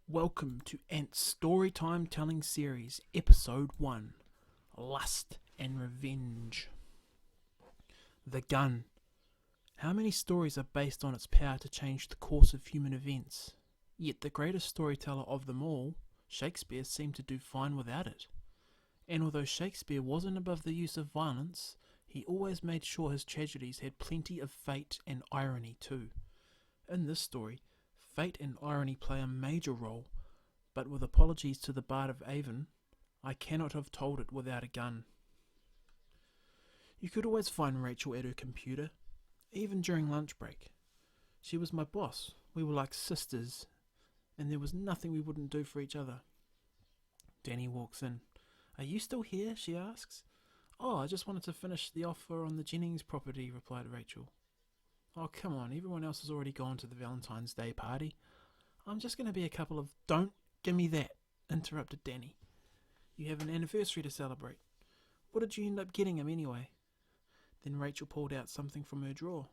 Welcome to Ant's Storytime Telling Series, Episode 1 Lust and Revenge. The Gun. How many stories are based on its power to change the course of human events? Yet the greatest storyteller of them all, Shakespeare, seemed to do fine without it. And although Shakespeare wasn't above the use of violence, he always made sure his tragedies had plenty of fate and irony too. In this story, fate and irony play a major role, but with apologies to the Bard of Avon, I cannot have told it without a gun. You could always find Rachel at her computer, even during lunch break. She was my boss, we were like sisters, and there was nothing we wouldn't do for each other. Danny walks in. "Are you still here?" she asks. "Oh, I just wanted to finish the offer on the Jennings property," replied Rachel. "Oh, come on, everyone else has already gone to the Valentine's Day party. I'm just going to be a couple of..." "Don't give me that," interrupted Danny. "You have an anniversary to celebrate. What did you end up getting him anyway?" Then Rachel pulled out something from her drawer.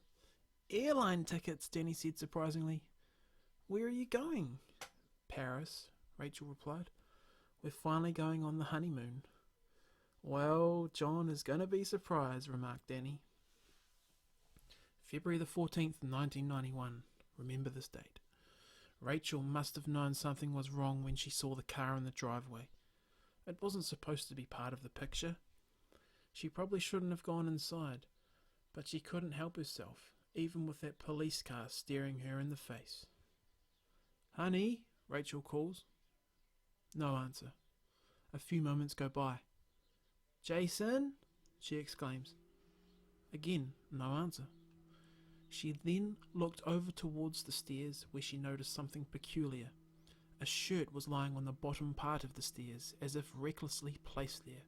"Airline tickets," Danny said surprisingly. "Where are you going?" "Paris," Rachel replied. "We're finally going on the honeymoon." "Well, John is going to be surprised," remarked Danny. February the 14th, 1991. Remember this date. Rachel must have known something was wrong when she saw the car in the driveway. It wasn't supposed to be part of the picture. She probably shouldn't have gone inside, but she couldn't help herself, even with that police car staring her in the face. "Honey," Rachel calls. No answer. A few moments go by. "Jason," she exclaims. Again, no answer. She then looked over towards the stairs, where she noticed something peculiar. A shirt was lying on the bottom part of the stairs, as if recklessly placed there.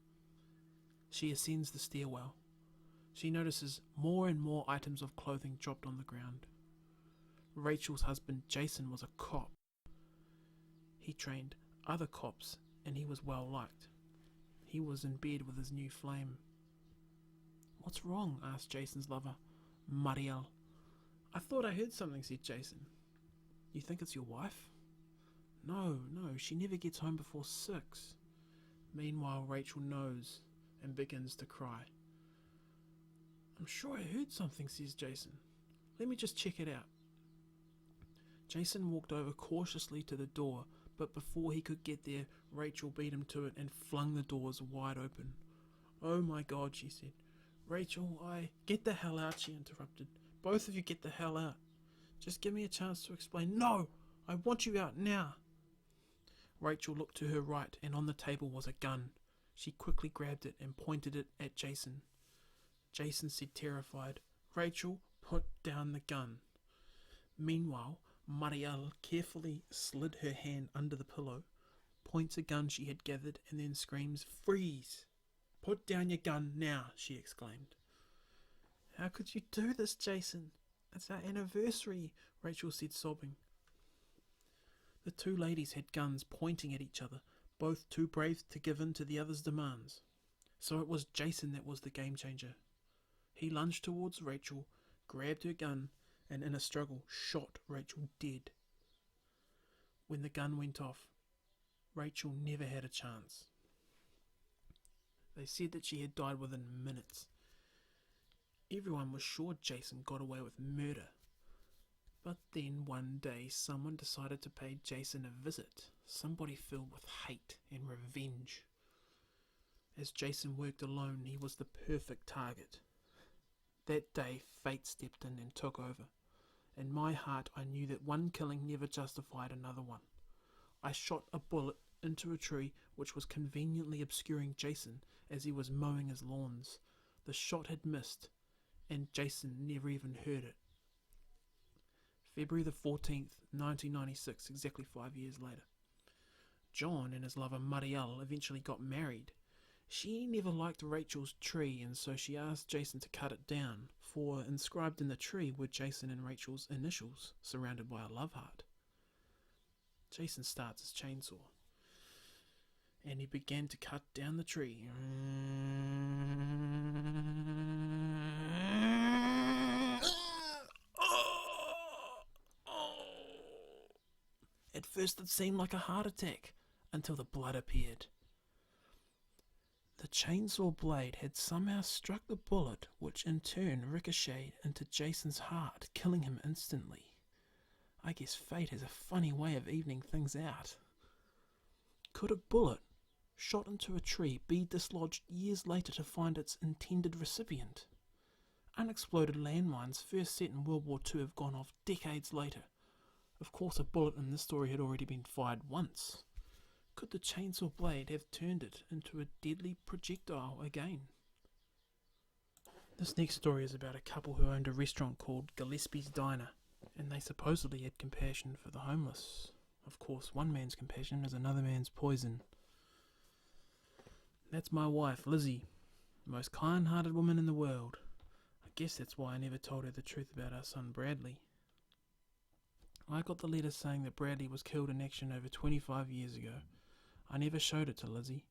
She ascends the stairwell. She notices more and more items of clothing dropped on the ground. Rachel's husband, Jason, was a cop. He trained other cops, and he was well liked. He was in bed with his new flame. "What's wrong?" asked Jason's lover, Marielle. "I thought I heard something," said Jason. "You think it's your wife?" No, she never gets home before 6. Meanwhile, Rachel knows and begins to cry. "I'm sure I heard something," says Jason. "Let me just check it out." Jason walked over cautiously to the door, but before he could get there, Rachel beat him to it and flung the doors wide open. "Oh my God," she said. "Rachel, Get the hell out," she interrupted. "Both of you get the hell out. Just give me a chance to explain." "No! I want you out now!" Rachel looked to her right, and on the table was a gun. She quickly grabbed it and pointed it at Jason. Jason said, terrified, "Rachel, put down the gun." Meanwhile, Marielle carefully slid her hand under the pillow, points a gun she had gathered, and then screams, "Freeze! Put down your gun now," she exclaimed. "How could you do this, Jason? It's our anniversary," Rachel said, sobbing. The two ladies had guns pointing at each other, both too brave to give in to the other's demands. So it was Jason that was the game changer. He lunged towards Rachel, grabbed her gun, and in a struggle shot Rachel dead. When the gun went off, Rachel never had a chance. They said that she had died within minutes. Everyone was sure Jason got away with murder. But then one day someone decided to pay Jason a visit, somebody filled with hate and revenge. As Jason worked alone, he was the perfect target. That day, fate stepped in and took over. In my heart, I knew that one killing never justified another one. I shot a bullet into a tree which was conveniently obscuring Jason as he was mowing his lawns. The shot had missed, and Jason never even heard it. February the 14th, 1996, exactly 5 years later. John and his lover Marielle eventually got married. She never liked Rachel's tree, and so she asked Jason to cut it down, for inscribed in the tree were Jason and Rachel's initials, surrounded by a love heart. Jason starts his chainsaw, and he began to cut down the tree. At first it seemed like a heart attack, until the blood appeared. The chainsaw blade had somehow struck the bullet, which in turn ricocheted into Jason's heart, killing him instantly. I guess fate has a funny way of evening things out. Could a bullet shot into a tree be dislodged years later to find its intended recipient? Unexploded landmines first set in World War II have gone off decades later. Of course, a bullet in this story had already been fired once. Could the chainsaw blade have turned it into a deadly projectile again? This next story is about a couple who owned a restaurant called Gillespie's Diner, and they supposedly had compassion for the homeless. Of course, one man's compassion is another man's poison. That's my wife, Lizzie, the most kind-hearted woman in the world. I guess that's why I never told her the truth about our son Bradley. I got the letter saying that Bradley was killed in action over 25 years ago. I never showed it to Lizzie.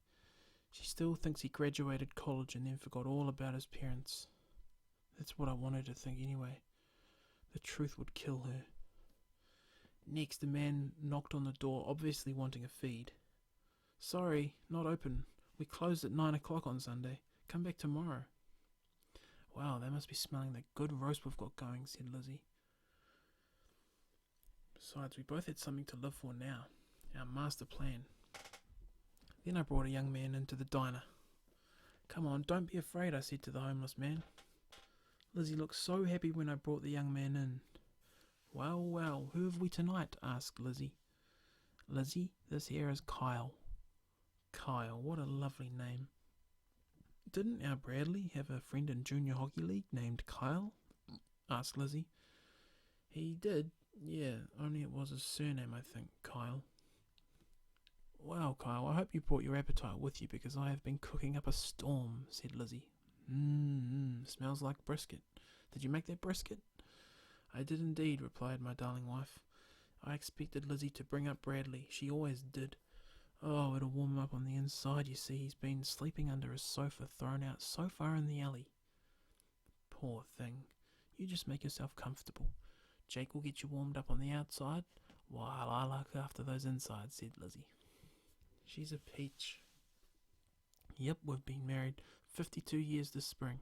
She still thinks he graduated college and then forgot all about his parents. That's what I want her to think anyway. The truth would kill her. Next, a man knocked on the door, obviously wanting a feed. Sorry, not open. We closed at 9 o'clock on Sunday. Come back tomorrow. Wow, they must be smelling the good roast we've got going, said Lizzie. Besides, we both had something to live for now. Our master plan. Then I brought a young man into the diner. Come on, don't be afraid, I said to the homeless man. Lizzie looked so happy when I brought the young man in. Well, well, who have we tonight? Asked Lizzie. Lizzie, this here is Kyle. Kyle, what a lovely name. Didn't our Bradley have a friend in Junior Hockey League named Kyle? Asked Lizzie. He did, yeah, only it was his surname, I think, Kyle. Well, Kyle, I hope you brought your appetite with you because I have been cooking up a storm, said Lizzie. Smells like brisket. Did you make that brisket? I did indeed, replied my darling wife. I expected Lizzie to bring up Bradley. She always did. Oh, it'll warm him up on the inside, you see. He's been sleeping under a sofa thrown out so far in the alley. Poor thing. You just make yourself comfortable. Jake will get you warmed up on the outside, while I look after those insides, said Lizzie. She's a peach. Yep, we've been married 52 years this spring.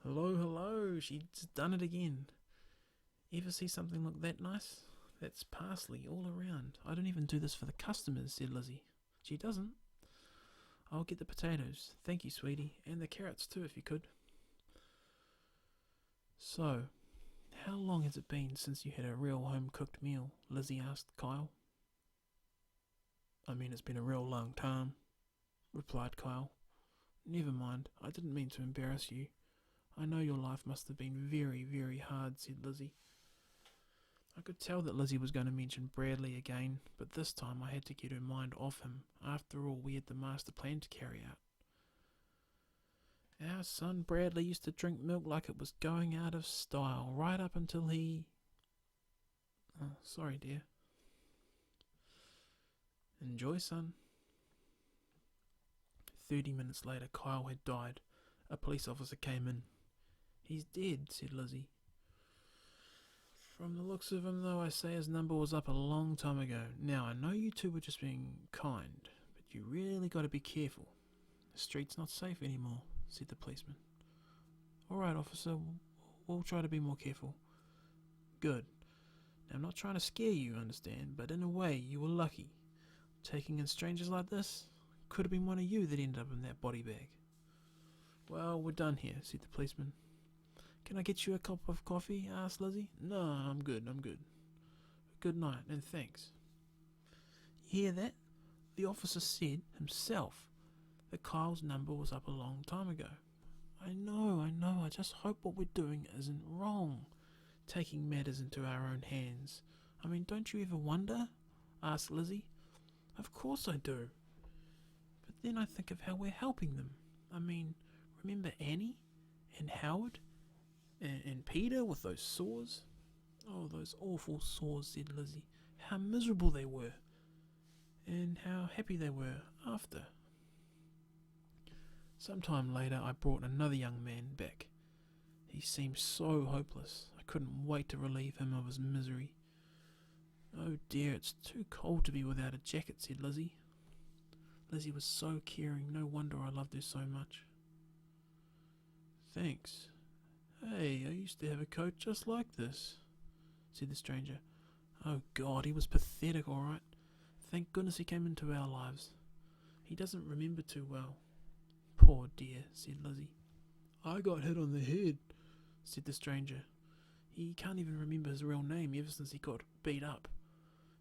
Hello, hello, she's done it again. Ever see something look that nice? That's parsley all around. I don't even do this for the customers, said Lizzie. She doesn't. I'll get the potatoes. Thank you, sweetie. And the carrots too, if you could. So, how long has it been since you had a real home-cooked meal? Lizzie asked Kyle. I mean, it's been a real long time, replied Kyle. Never mind, I didn't mean to embarrass you. I know your life must have been very, very hard, said Lizzie. I could tell that Lizzie was going to mention Bradley again, but this time I had to get her mind off him. After all, we had the master plan to carry out. Our son Bradley used to drink milk like it was going out of style, right up until he... Oh, sorry, dear. Enjoy, son. 30 minutes later, Kyle had died. A police officer came in. He's dead, said Lizzie. From the looks of him, though, I say his number was up a long time ago. Now, I know you two were just being kind, but you really got to be careful. The street's not safe anymore, said the policeman. All right, officer, we'll try to be more careful. Good. Now, I'm not trying to scare you, understand, but in a way, you were lucky. Taking in strangers like this, could have been one of you that ended up in that body bag. Well, we're done here, said the policeman. Can I get you a cup of coffee? Asked Lizzie. No, I'm good. Good night, and thanks. You hear that? The officer said himself that Kyle's number was up a long time ago. I know, I just hope what we're doing isn't wrong. Taking matters into our own hands. I mean, don't you ever wonder? Asked Lizzie. Of course I do. But then I think of how we're helping them. I mean, remember Annie and Howard and Peter with those sores? Oh, those awful sores, said Lizzie. How miserable they were. And how happy they were after. Sometime later I brought another young man back. He seemed so hopeless. I couldn't wait to relieve him of his misery. Oh "Oh dear, it's too cold to be without a jacket," said Lizzie. Lizzie was so caring, no wonder I loved her so much. "Thanks. Hey, I used to have a coat just like this," said the stranger. Oh God, he was pathetic, all right. Thank goodness he came into our lives. He doesn't remember too well. "Poor dear," said Lizzie. "I got hit on the head," said the stranger. "He can't even remember his real name ever since he got beat up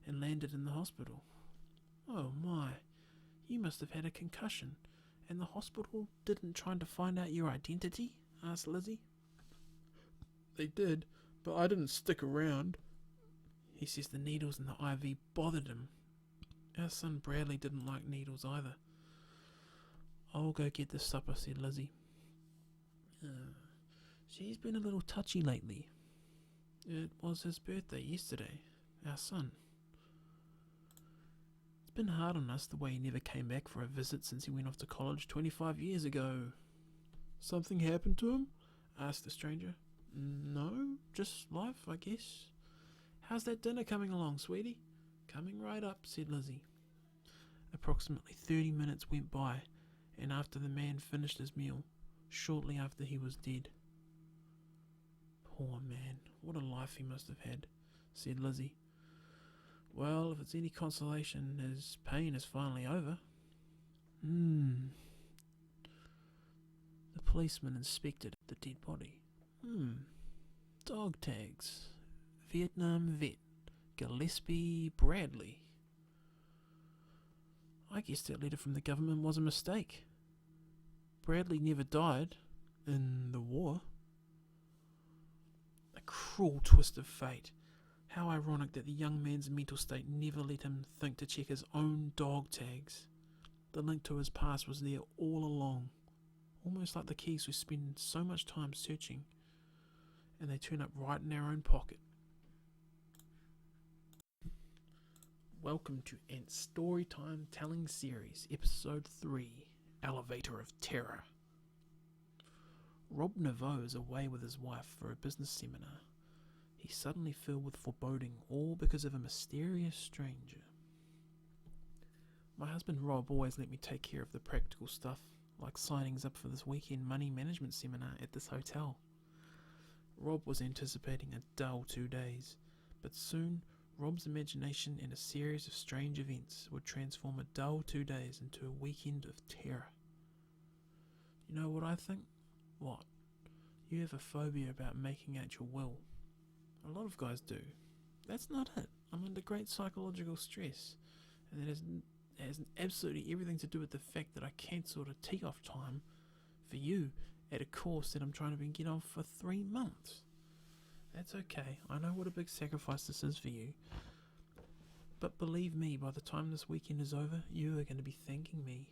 and landed in the hospital." "Oh my, you must have had a concussion, and the hospital didn't try to find out your identity?" asked Lizzie. "They did, but I didn't stick around." He says the needles in the IV bothered him. Our son Bradley didn't like needles either. "I'll go get the supper," said Lizzie. She's been a little touchy lately. It was his birthday yesterday, our son. It's been hard on us the way he never came back for a visit since he went off to college 25 years ago. "Something happened to him?" asked the stranger. "No, just life, I guess." "How's that dinner coming along, sweetie?" "Coming right up," said Lizzie. Approximately 30 minutes went by, and after the man finished his meal, shortly after he was dead. "Poor man, what a life he must have had," said Lizzie. "Well, if it's any consolation, his pain is finally over." The policeman inspected the dead body. Dog tags. Vietnam vet. Gillespie Bradley. I guess that letter from the government was a mistake. Bradley never died in the war. A cruel twist of fate. How ironic that the young man's mental state never let him think to check his own dog tags. The link to his past was there all along, almost like the keys we spend so much time searching, and they turn up right in our own pocket. Welcome to Ant's Storytime Telling Series, Episode 3, Elevator of Terror. Rob Naveau is away with his wife for a business seminar. He's suddenly filled with foreboding, all because of a mysterious stranger. My husband Rob always let me take care of the practical stuff, like signings up for this weekend money management seminar at this hotel. Rob was anticipating a dull 2 days, but soon Rob's imagination and a series of strange events would transform a dull 2 days into a weekend of terror. You know what I think? What? You have a phobia about making out your will. A lot of guys do. That's not it. I'm under great psychological stress, and it has absolutely everything to do with the fact that I cancelled a tee-off time for you at a course that I'm trying to get on for 3 months. That's okay. I know what a big sacrifice this is for you. But believe me, by the time this weekend is over, you are going to be thanking me.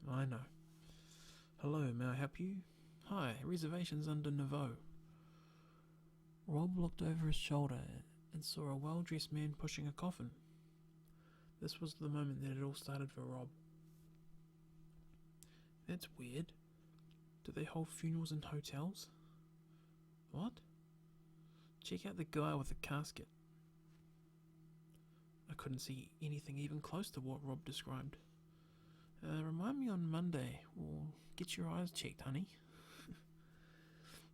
I know. "Hello, may I help you?" "Hi, reservations under Naveau." Rob looked over his shoulder and saw a well-dressed man pushing a coffin. This was the moment that it all started for Rob. "That's weird. Do they hold funerals in hotels?" "What?" "Check out the guy with the casket." I couldn't see anything even close to what Rob described. Remind me on Monday, or get your eyes checked, honey."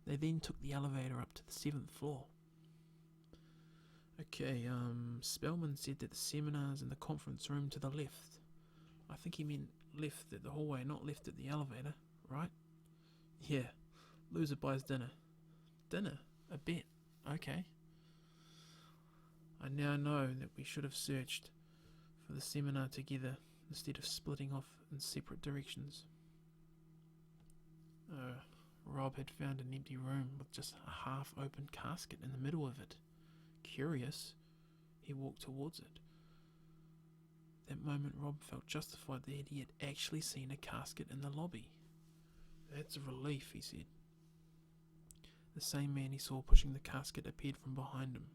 They then took the elevator up to the 7th floor. "Okay, Spellman said that the seminar's in the conference room to the left. I think he meant left at the hallway, not left at the elevator, right?" "Yeah, loser buys dinner." "Dinner? A bet. Okay. I now know that we should have searched for the seminar together instead of splitting off in separate directions." Rob had found an empty room with just a half-open casket in the middle of it. Curious, he walked towards it. That moment Rob felt justified that he had actually seen a casket in the lobby. "That's a relief," he said. The same man he saw pushing the casket appeared from behind him.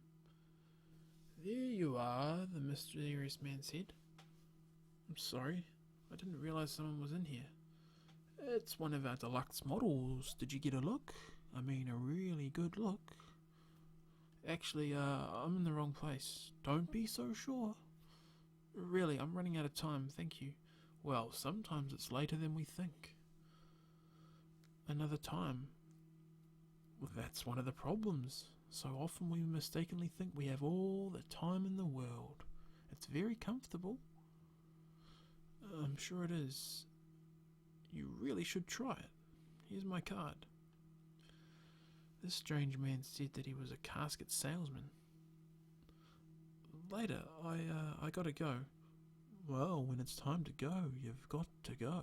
"There you are," the mysterious man said. "I'm sorry, I didn't realize someone was in here." "It's one of our deluxe models. Did you get a look? I mean, a really good look." Actually, I'm in the wrong place. Don't be so sure. Really, I'm running out of time, thank you. Well, sometimes it's later than we think. Another time. Well, that's one of the problems. So often we mistakenly think we have all the time in the world. It's very comfortable. I'm sure it is. You really should try it. Here's my card. This strange man said that he was a casket salesman. Later, I gotta go. Well, when it's time to go, you've got to go.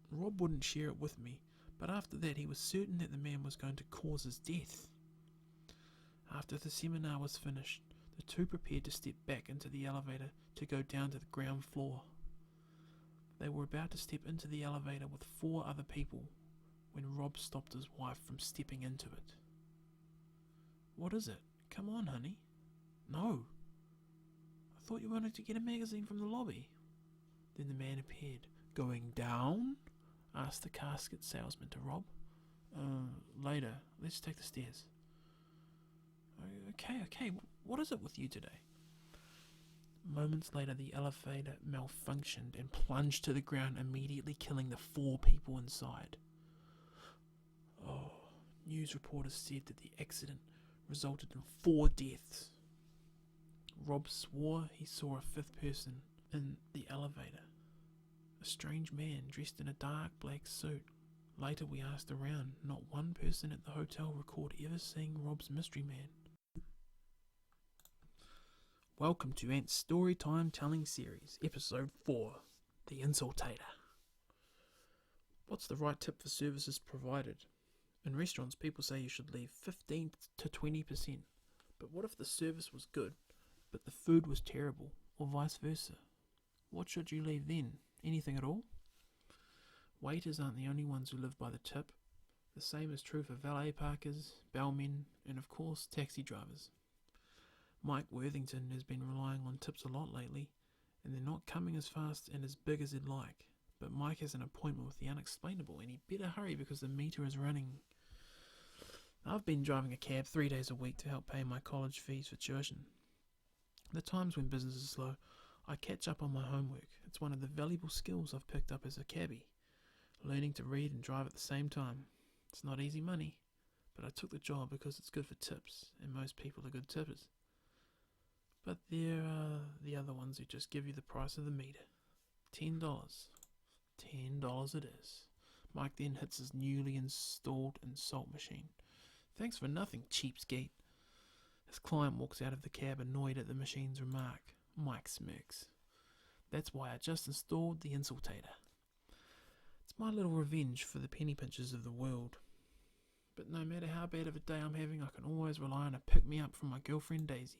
Rob wouldn't share it with me, but after that he was certain that the man was going to cause his death. After the seminar was finished, the two prepared to step back into the elevator to go down to the ground floor. They were about to step into the elevator with 4 other people when Rob stopped his wife from stepping into it. What is it? Come on, honey. No. I thought you wanted to get a magazine from the lobby. Then the man appeared. Going down? Asked the casket salesman to Rob. Later. Let's take the stairs. Okay. What is it with you today? Moments later, the elevator malfunctioned and plunged to the ground, immediately killing the 4 people inside. News reporters said that the accident resulted in 4 deaths. Rob swore he saw a 5th person in the elevator. A strange man dressed in a dark black suit. Later we asked around. Not one person at the hotel recalled ever seeing Rob's mystery man. Welcome to Ant's Storytime Telling Series, Episode 4, The Unsought Ater. What's the right tip for services provided? In restaurants, people say you should leave 15 to 20%. But what if the service was good, but the food was terrible, or vice versa? What should you leave then? Anything at all? Waiters aren't the only ones who live by the tip. The same is true for valet parkers, bellmen, and of course, taxi drivers. Mike Worthington has been relying on tips a lot lately, and they're not coming as fast and as big as he'd like. But Mike has an appointment with the unexplainable, and he'd better hurry because the meter is running. I've been driving a cab 3 days a week to help pay my college fees for tuition. The times when business is slow, I catch up on my homework. It's one of the valuable skills I've picked up as a cabbie, learning to read and drive at the same time. It's not easy money, but I took the job because it's good for tips, and most people are good tippers. But there are the other ones who just give you the price of the meter. $10. $10 it is. Mike then hits his newly installed Unsought machine. Thanks for nothing, cheapskate. His client walks out of the cab annoyed at the machine's remark. Mike smirks. That's why I just installed the Unsought Ater. It's my little revenge for the penny pinchers of the world. But no matter how bad of a day I'm having, I can always rely on a pick-me-up from my girlfriend Daisy.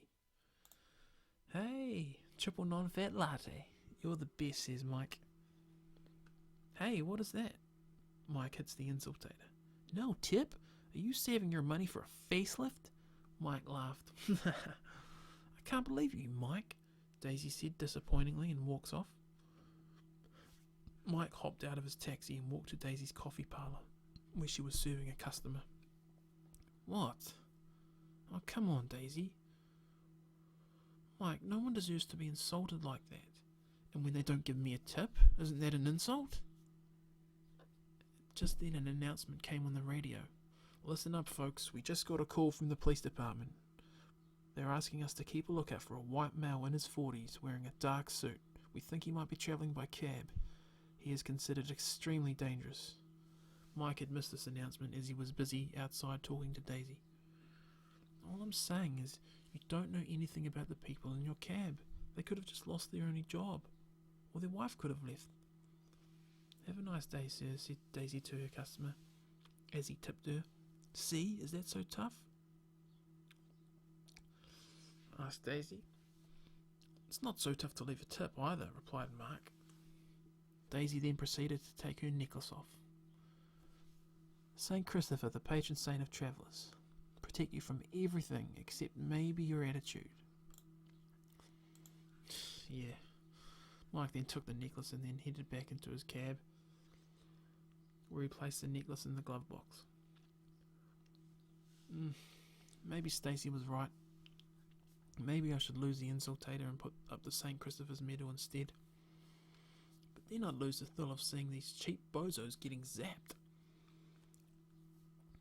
Hey, triple non-fat latte. You're the best, says Mike. Hey, what is that? Mike hits the Unsought Ater. No tip? Are you saving your money for a facelift? Mike laughed. I can't believe you, Mike, Daisy said disappointingly and walks off. Mike hopped out of his taxi and walked to Daisy's coffee parlour, where she was serving a customer. What? Oh, come on, Daisy. Mike, no one deserves to be insulted like that. And when they don't give me a tip, isn't that an insult? Just then an announcement came on the radio. Listen up, folks, we just got a call from the police department. They're asking us to keep a lookout for a white male in his 40s wearing a dark suit. We think he might be travelling by cab. He is considered extremely dangerous. Mike had missed this announcement as he was busy outside talking to Daisy. All I'm saying is, you don't know anything about the people in your cab. They could have just lost their only job. Or their wife could have left. Have a nice day, sir, said Daisy to her customer, as he tipped her. See, is that so tough? Asked Daisy. It's not so tough to leave a tip either, replied Mark. Daisy then proceeded to take her necklace off. Saint Christopher, the patron saint of travellers, protect you from everything except maybe your attitude. Yeah. Mike then took the necklace and then headed back into his cab, where he placed the necklace in the glove box. Maybe Stacey was right. Maybe I should lose the Unsought Ater and put up the St. Christopher's medal instead. But then I'd lose the thrill of seeing these cheap bozos getting zapped.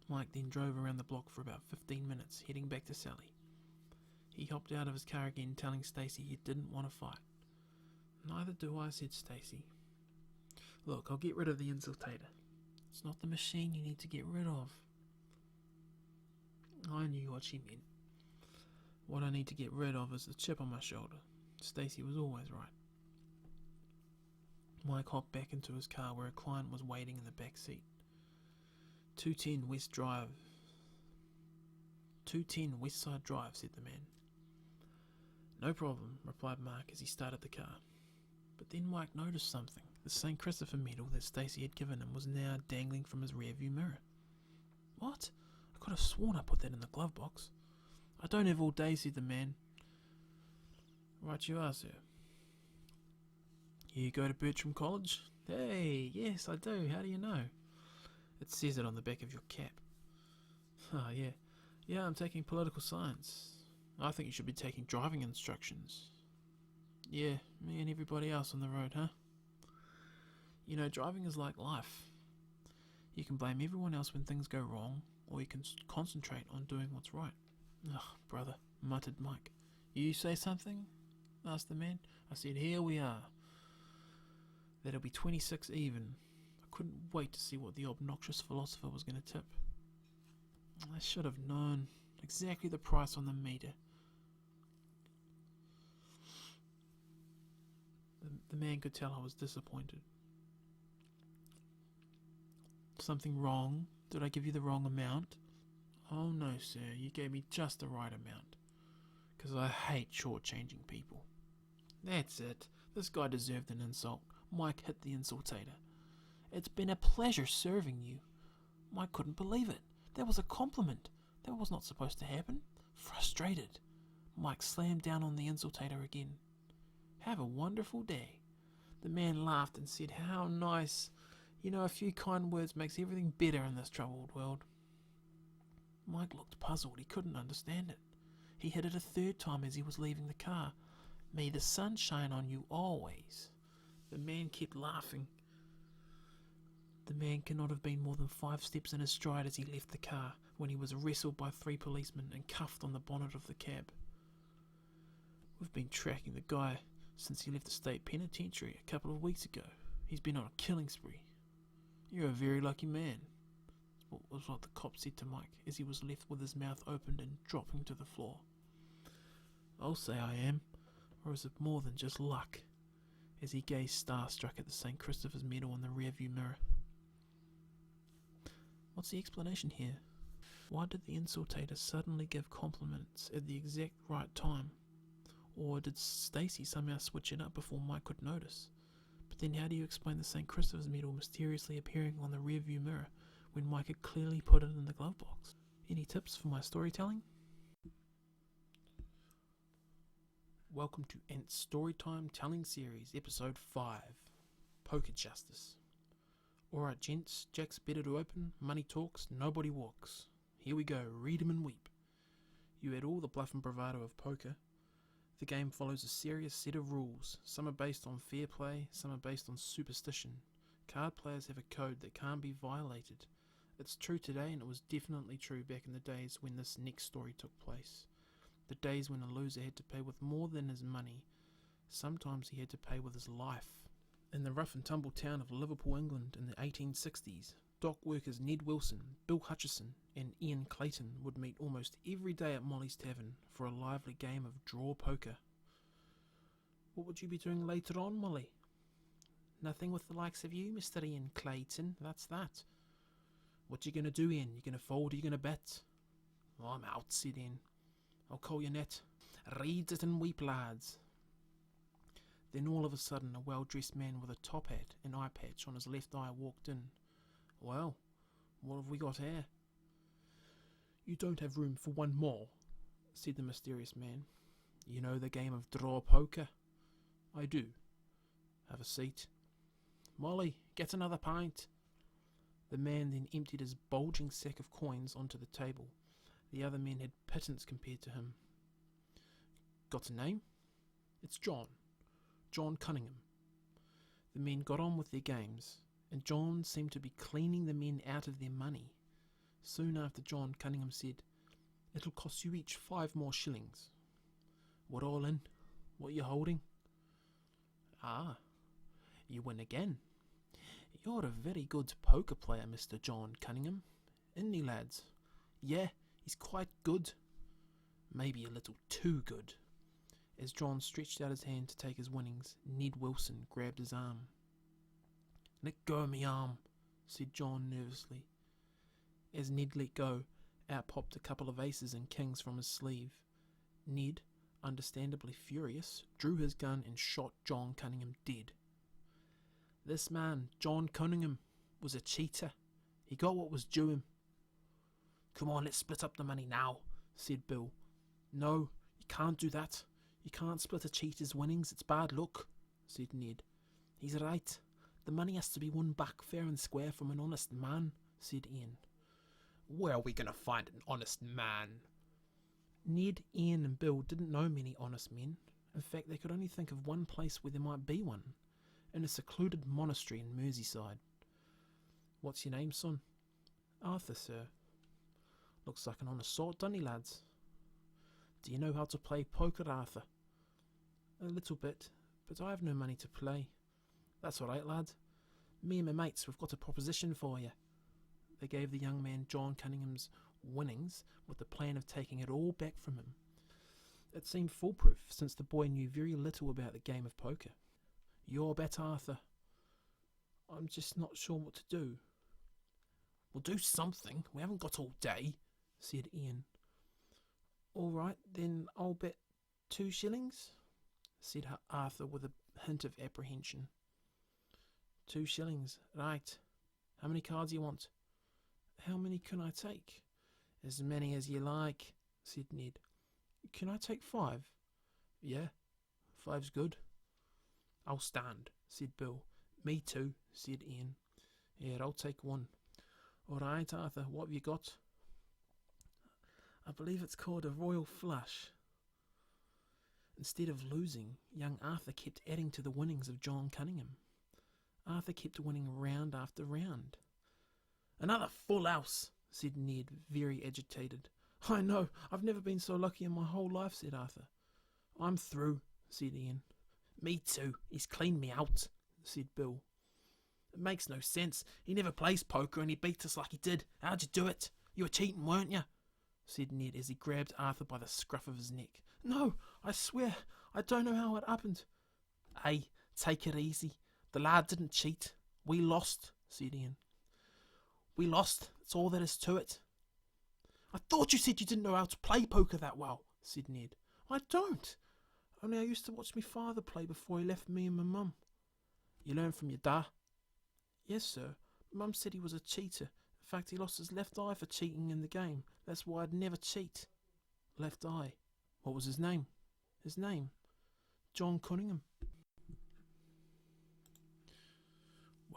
Mike then drove around the block for about 15 minutes, heading back to Sally. He hopped out of his car again, telling Stacey he didn't want to fight. Neither do I, said Stacey. Look, I'll get rid of the Unsought Ater. It's not the machine you need to get rid of. I knew what she meant. What I need to get rid of is the chip on my shoulder. Stacey was always right. Mike hopped back into his car where a client was waiting in the back seat. 210 West Side Drive, said the man. No problem, replied Mark as he started the car. But then Mike noticed something. The St. Christopher medal that Stacey had given him was now dangling from his rearview mirror. What? I could have sworn I put that in the glove box. I don't have all day, said the man. Right you are, sir. You go to Bertram College? Hey, yes I do, how do you know? It says it on the back of your cap. Oh, yeah. Yeah, I'm taking political science. I think you should be taking driving instructions. Yeah, me and everybody else on the road, huh? You know, driving is like life. You can blame everyone else when things go wrong, or you can concentrate on doing what's right. Ugh, brother, muttered Mike. You say something? Asked the man. I said, here we are. That'll be 26 even. I couldn't wait to see what the obnoxious philosopher was going to tip. I should have known exactly the price on the meter. The man could tell I was disappointed. Something wrong? Did I give you the wrong amount? Oh no, sir, you gave me just the right amount. 'Cause I hate shortchanging people. That's it. This guy deserved an insult. Mike hit the Unsought Ater. It's been a pleasure serving you. Mike couldn't believe it. That was a compliment. That was not supposed to happen. Frustrated, Mike slammed down on the Unsought Ater again. Have a wonderful day. The man laughed and said, how nice. You know, a few kind words makes everything better in this troubled world. Mike looked puzzled. He couldn't understand it. He hit it a third time as he was leaving the car. May the sun shine on you always. The man kept laughing. The man cannot have been more than 5 steps in his stride as he left the car when he was wrestled by 3 policemen and cuffed on the bonnet of the cab. We've been tracking the guy since he left the state penitentiary a couple of weeks ago. He's been on a killing spree. You're a very lucky man, was what the cop said to Mike as he was left with his mouth opened and dropping to the floor. I'll say I am, or is it more than just luck? As he gazed starstruck at the St. Christopher's medal in the rearview mirror. What's the explanation here? Why did the Unsought Ater suddenly give compliments at the exact right time? Or did Stacey somehow switch it up before Mike could notice? But then how do you explain the St. Christopher's medal mysteriously appearing on the rearview mirror when Mike had clearly put it in the glove box? Any tips for my storytelling? Welcome to Ant's Storytime Telling Series, Episode 5, Poker Justice. Alright gents, Jack's better to open, money talks, nobody walks. Here we go, read 'em and weep. You had all the bluff and bravado of poker. The game follows a serious set of rules. Some are based on fair play, some are based on superstition. Card players have a code that can't be violated. It's true today, and it was definitely true back in the days when this next story took place. The days when a loser had to pay with more than his money. Sometimes he had to pay with his life. In the rough and tumble town of Liverpool, England in the 1860s, dock workers Ned Wilson, Bill Hutchison and Ian Clayton would meet almost every day at Molly's Tavern for a lively game of draw poker. What would you be doing later on, Molly? Nothing with the likes of you, Mr. Ian Clayton, that's that. What you gonna do, Ian? You gonna fold or you gonna bet? Oh, I'm out, said Ian. I'll call you net. Read it and weep, lads. Then all of a sudden a well-dressed man with a top hat and eye patch on his left eye walked in. Well, what have we got here? You don't have room for one more, said the mysterious man. You know the game of draw poker? I do. Have a seat. Molly, get another pint. The man then emptied his bulging sack of coins onto the table. The other men had pittance compared to him. Got a name? It's John. John Cunningham. The men got on with their games, and John seemed to be cleaning the men out of their money. Soon after, John Cunningham said, "It'll cost you each 5 more shillings." "What all in? What you holding?" "Ah, you win again. You're a very good poker player, Mr. John Cunningham. Isn't he, lads?" "Yeah, he's quite good." "Maybe a little too good." As John stretched out his hand to take his winnings, Ned Wilson grabbed his arm. "Let go of me arm," said John nervously. As Ned let go, out popped a couple of aces and kings from his sleeve. Ned, understandably furious, drew his gun and shot John Cunningham dead. This man, John Cunningham, was a cheater. He got what was due him. "Come on, let's split up the money now," said Bill. "No, you can't do that. You can't split a cheater's winnings. It's bad luck," said Ned. "He's right. The money has to be won back fair and square from an honest man," said Ian. "Where are we going to find an honest man?" Ned, Ian and Bill didn't know many honest men. In fact, they could only think of one place where there might be one, in a secluded monastery in Merseyside. "What's your name, son?" "Arthur, sir." "Looks like an honest sort, doesn't he, lads?" "Do you know how to play poker, Arthur?" "A little bit, but I have no money to play." "That's all right, lad. Me and my mates, we've got a proposition for you." They gave the young man John Cunningham's winnings with the plan of taking it all back from him. It seemed foolproof, since the boy knew very little about the game of poker. "Your bet, Arthur." "I'm just not sure what to do." "We'll do something. We haven't got all day," said Ian. "All right, then I'll bet 2 shillings, said Arthur with a hint of apprehension. 2 shillings, right. How many cards you want?" "How many can I take?" "As many as you like," said Ned. "Can I take 5? "Yeah, 5's good." "I'll stand," said Bill. "Me too," said Ian. "Yeah, I'll take 1. "All right, Arthur, what have you got?" "I believe it's called a royal flush." Instead of losing, young Arthur kept adding to the winnings of John Cunningham. Arthur kept winning round after round. "Another full house," said Ned, very agitated. "I know, I've never been so lucky in my whole life," said Arthur. "I'm through," said Ian. "Me too, he's cleaned me out," said Bill. "It makes no sense. He never plays poker and he beat us like he did. How'd you do it? You were cheating, weren't you?" said Ned as he grabbed Arthur by the scruff of his neck. "No, I swear, I don't know how it happened." "Hey, take it easy. The lad didn't cheat. We lost," said Ian. "We lost, that's all there is to it." "I thought you said you didn't know how to play poker that well," said Ned. "I don't. Only I used to watch my father play before he left me and my mum." "You learned from your dad?" "Yes, sir. Mum said he was a cheater. In fact, he lost his left eye for cheating in the game. That's why I'd never cheat." "Left eye. What was his name?" "His name? John Cunningham."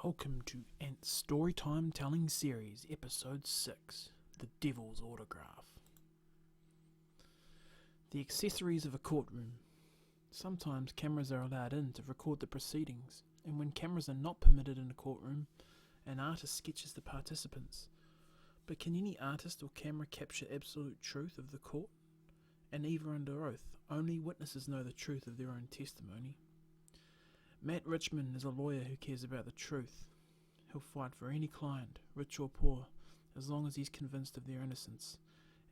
Welcome to Ant's Storytime Telling Series, Episode 6, The Devil's Autograph. The accessories of a courtroom. Sometimes cameras are allowed in to record the proceedings, and when cameras are not permitted in a courtroom, an artist sketches the participants. But can any artist or camera capture absolute truth of the court? And even under oath, only witnesses know the truth of their own testimony. Matt Richmond is a lawyer who cares about the truth. He'll fight for any client, rich or poor, as long as he's convinced of their innocence.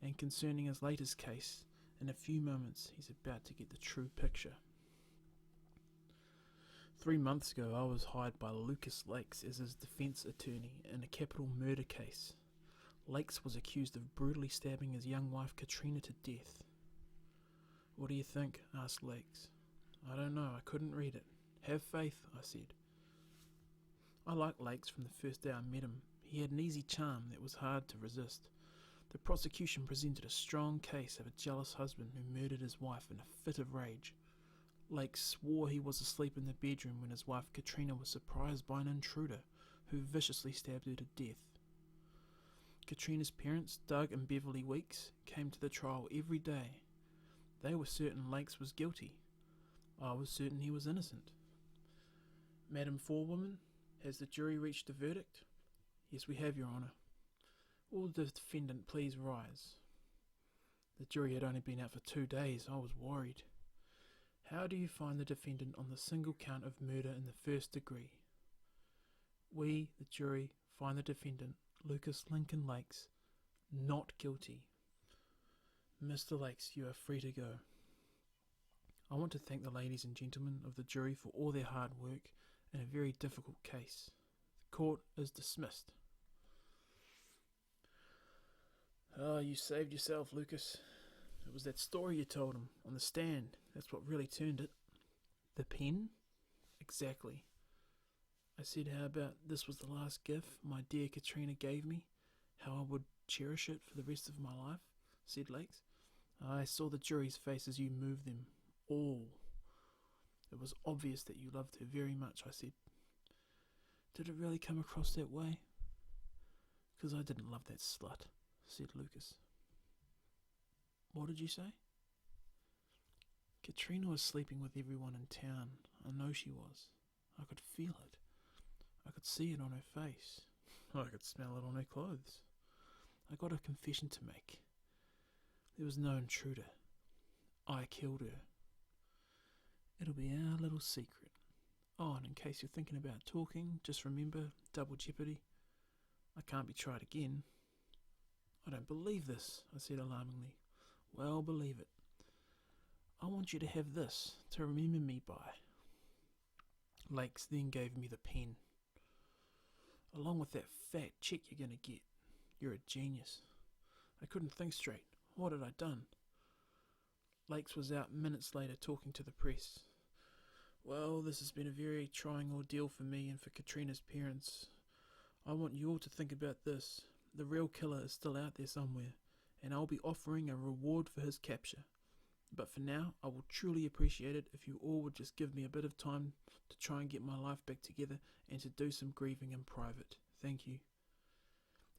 And concerning his latest case, in a few moments he's about to get the true picture. 3 months ago, I was hired by Lucas Lakes as his defence attorney in a capital murder case. Lakes was accused of brutally stabbing his young wife Katrina to death. "What do you think?" asked Lakes. "I don't know, I couldn't read it." "Have faith," I said. I liked Lakes from the first day I met him. He had an easy charm that was hard to resist. The prosecution presented a strong case of a jealous husband who murdered his wife in a fit of rage. Lakes swore he was asleep in the bedroom when his wife Katrina was surprised by an intruder who viciously stabbed her to death. Katrina's parents, Doug and Beverly Weeks, came to the trial every day. They were certain Lakes was guilty. I was certain he was innocent. Madam Forewoman, has the jury reached a verdict? Yes, we have, Your Honour. Will the defendant please rise? The jury had only been out for 2 days. I was worried. How do you find the defendant on the single count of murder in the first degree? We, the jury, find the defendant, Lucas Lincoln Lakes, not guilty. Mr. Lakes, you are free to go. I want to thank the ladies and gentlemen of the jury for all their hard work in a very difficult case. The court is dismissed. Oh, you saved yourself, Lucas. It was that story you told him on the stand. That's what really turned it. The pen? Exactly. I said how about this was the last gift my dear Katrina gave me, how I would cherish it for the rest of my life, said Lakes. I saw the jury's face as you moved them all. It was obvious that you loved her very much, I said. Did it really come across that way? Because I didn't love that slut, said Lucas. What did you say? Katrina was sleeping with everyone in town. I know she was. I could feel it. I could see it on her face. I could smell it on her clothes. I got a confession to make. There was no intruder. I killed her. It'll be our little secret. Oh, and in case you're thinking about talking, just remember, double jeopardy. I can't be tried again. I don't believe this, I said alarmingly. Well, believe it. I want you to have this to remember me by. Lakes then gave me the pen. Along with that fat check you're going to get. You're a genius. I couldn't think straight. What had I done? Lakes was out minutes later talking to the press. Well, this has been a very trying ordeal for me and for Katrina's parents. I want you all to think about this. The real killer is still out there somewhere, and I'll be offering a reward for his capture. But for now, I will truly appreciate it if you all would just give me a bit of time to try and get my life back together and to do some grieving in private. Thank you.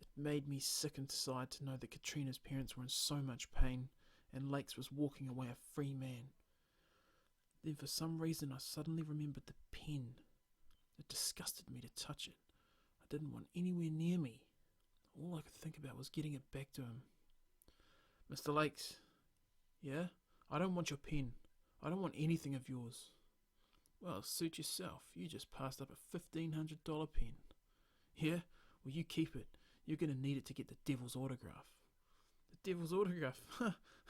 It made me sick inside to know that Katrina's parents were in so much pain and Lakes was walking away a free man. Then for some reason I suddenly remembered the pen. It disgusted me to touch it. I didn't want anywhere near me. All I could think about was getting it back to him. Mr. Lakes. Yeah? I don't want your pen. I don't want anything of yours. Well, suit yourself. You just passed up a $1,500 pen. Yeah? Well, you keep it. You're going to need it to get the devil's autograph. The devil's autograph?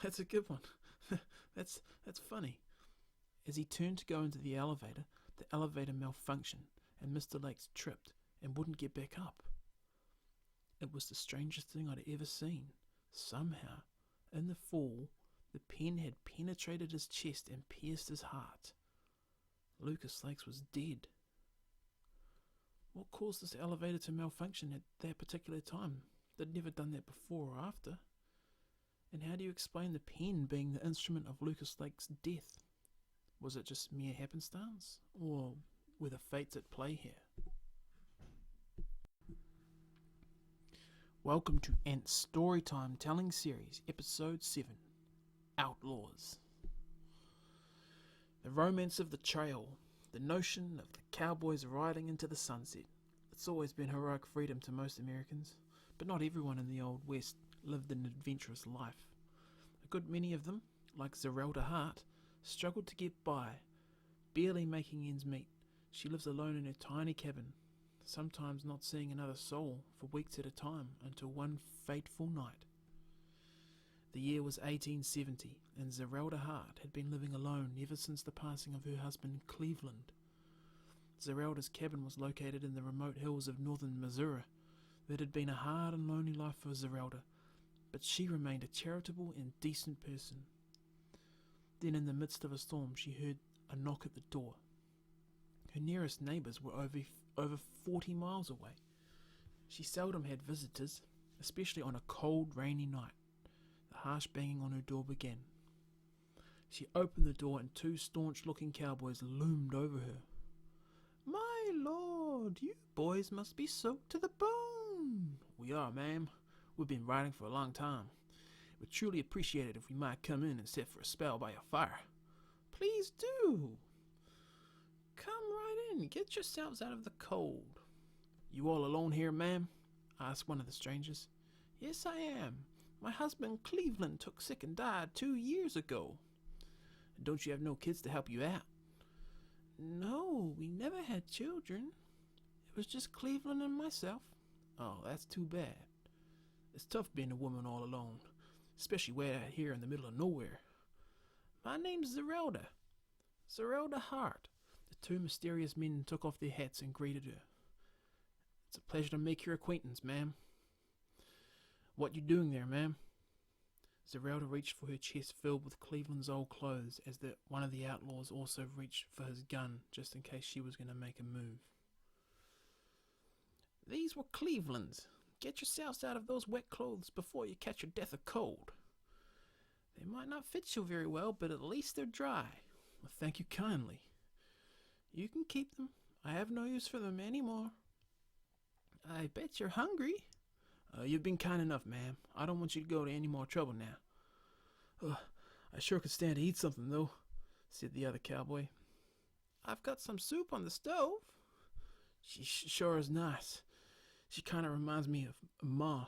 That's a good one. That's funny. As he turned to go into the elevator malfunctioned and Mr. Lakes tripped and wouldn't get back up. It was the strangest thing I'd ever seen. Somehow, in the fall, the pen had penetrated his chest and pierced his heart. Lucas Lakes was dead. What caused this elevator to malfunction at that particular time? They'd never done that before or after. And how do you explain the pen being the instrument of Lucas Lakes' death? Was it just mere happenstance? Or were the fates at play here? Welcome to Ant's Storytime Telling Series, Episode 7, Outlaws. The romance of the trail, the notion of the cowboys riding into the sunset. It's always been heroic freedom to most Americans, but not everyone in the Old West lived an adventurous life. A good many of them, like Zerelda Hart, struggled to get by, barely making ends meet. She lives alone in her tiny cabin, sometimes not seeing another soul for weeks at a time until one fateful night. The year was 1870, and Zerelda Hart had been living alone ever since the passing of her husband Cleveland. Zerelda's cabin was located in the remote hills of northern Missouri. That had been a hard and lonely life for Zerelda, but she remained a charitable and decent person. Then in the midst of a storm she heard a knock at the door. Her nearest neighbours were over 40 miles away. She seldom had visitors, especially on a cold, rainy night. The harsh banging on her door began. She opened the door and two staunch-looking cowboys loomed over her. "My lord, you boys must be soaked to the bone." "We are, ma'am. We've been riding for a long time. We'd truly appreciate it if we might come in and sit for a spell by your fire. Please do. Come right in. Get yourselves out of the cold. You all alone here, ma'am? Asked one of the strangers. Yes, I am. My husband Cleveland took sick and died 2 years ago. Don't you have no kids to help you out? No, we never had children. It was just Cleveland and myself. Oh, that's too bad. It's tough being a woman all alone, especially way out here in the middle of nowhere. My name's Zerelda Hart. The two mysterious men took off their hats and greeted her. It's a pleasure to make your acquaintance, ma'am. What you doing there, ma'am? Zerelda reached for her chest filled with Cleveland's old clothes as one of the outlaws also reached for his gun just in case she was going to make a move. These were Cleveland's. Get yourselves out of those wet clothes before you catch your death of cold. They might not fit you very well, but at least they're dry. Well, thank you kindly. You can keep them. I have no use for them anymore. I bet you're hungry. You've been kind enough, ma'am. I don't want you to go to any more trouble now. I sure could stand to eat something, though, said the other cowboy. I've got some soup on the stove. She sure is nice. She kind of reminds me of Ma.